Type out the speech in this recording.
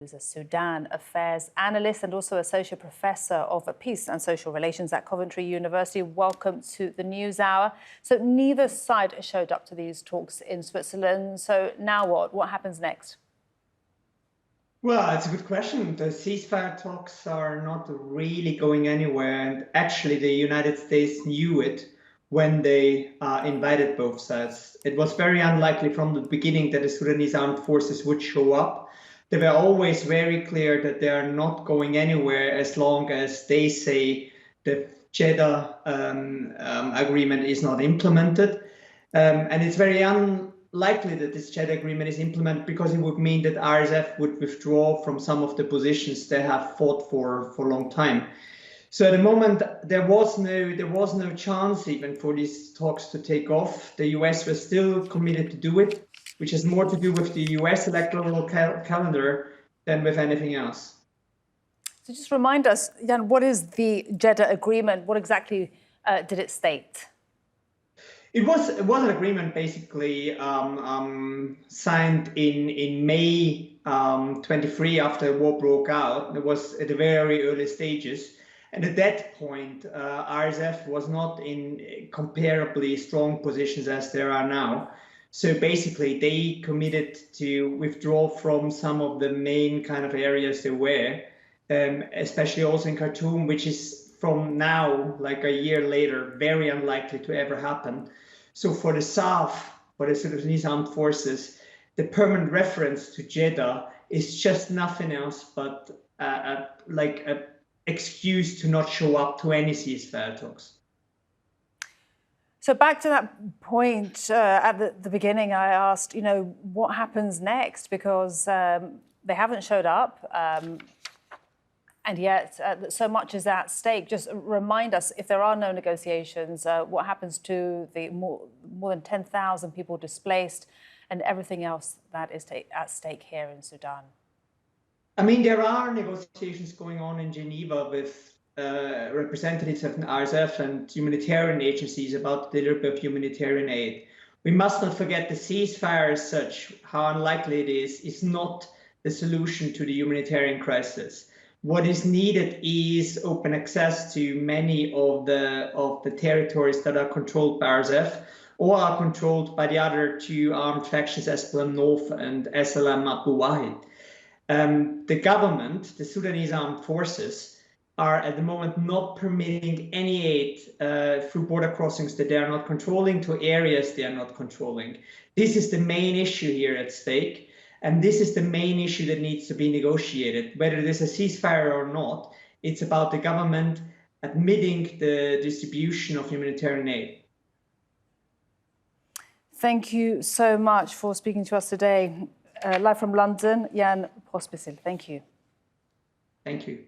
Who's a Sudan affairs analyst and also associate professor of peace and social relations at Coventry University. Welcome to the News Hour. So neither side showed up to these talks in Switzerland. So now what? What happens next? Well, it's a good question. The ceasefire talks are not really going anywhere. And actually, the United States knew it when they invited both sides. It was very unlikely from the beginning that the Sudanese armed forces would show up. They were always very clear that they are not going anywhere as long as they say the Jeddah agreement is not implemented. And it's very unlikely that this Jeddah agreement is implemented because it would mean that RSF would withdraw from some of the positions they have fought for a long time. So at the moment, there was no chance even for these talks to take off. The US was still committed to do it, which has more to do with the US electoral calendar than with anything else. So just remind us, Jan, what is the Jeddah agreement? What exactly did it state? It was an agreement basically signed in May 23 after the war broke out. It was at the very early stages. And at that point, RSF was not in comparably strong positions as there are now. So basically, they committed to withdraw from some of the main kind of areas they were, especially also in Khartoum, which is from now, like a year later, very unlikely to ever happen. So for the SAF, for the Sudanese armed forces, the permanent reference to Jeddah is just nothing else but like an excuse to not show up to any ceasefire talks. So back to that point at the beginning, I asked, what happens next? Because they haven't showed up. And yet, so much is at stake. Just remind us, if there are no negotiations, what happens to the more than 10,000 people displaced and everything else that is at stake here in Sudan? I mean, there are negotiations going on in Geneva with representatives of RSF and humanitarian agencies about the delivery of humanitarian aid. We must not forget the ceasefire as such, how unlikely it is not the solution to the humanitarian crisis. What is needed is open access to many of the territories that are controlled by RSF or are controlled by the other two armed factions, SPLM North and SLM Abu Wahid. The government, the Sudanese armed forces, are at the moment not permitting any aid through border crossings that they are not controlling to areas they are not controlling. This is the main issue here at stake. And this is the main issue that needs to be negotiated. Whether it is a ceasefire or not, it's about the government admitting the distribution of humanitarian aid. Thank you so much for speaking to us today. Live from London, Jan Pospisil. Thank you. Thank you.